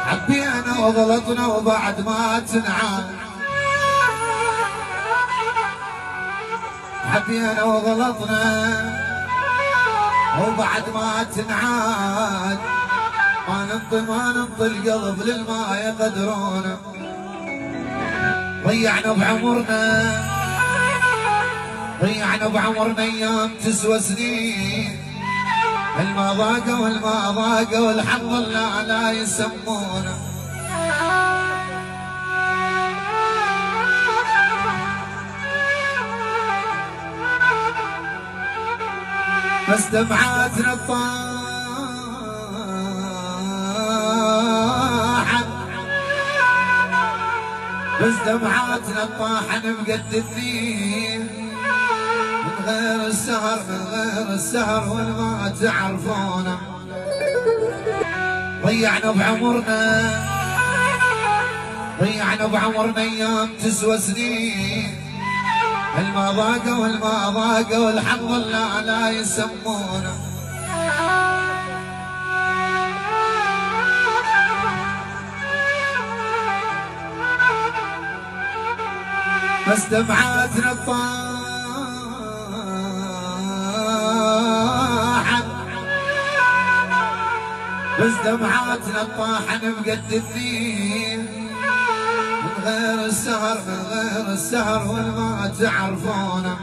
حبينا وغلطنا وبعد ما تنعاد، حبينا وغلطنا وبعد ما تنعاد، ما ننطي القلب للما يقدرونا. ضيعنا بعمرنا، ضيعنا بعمرنا ايام تسوى سنين، الما ضاقوا والما ضاقوا والحمد لله لا يسمونا. بس دمعاتنا الطاحن، بس دمعاتنا الطاحن مقددين من غير السهر، من غير السهر والما تعرفونا. ضيعنا بعمرنا، ضيعنا بعمرنا ايام تسوى سنين، الما ضاقوا والما ضاقوا والحمد لله لا يسمونا. بس دمعاتنا الطاحن، بس دمعاتنا الطاحن مقددين من غير السهر، من غير السهر والما تعرفونا.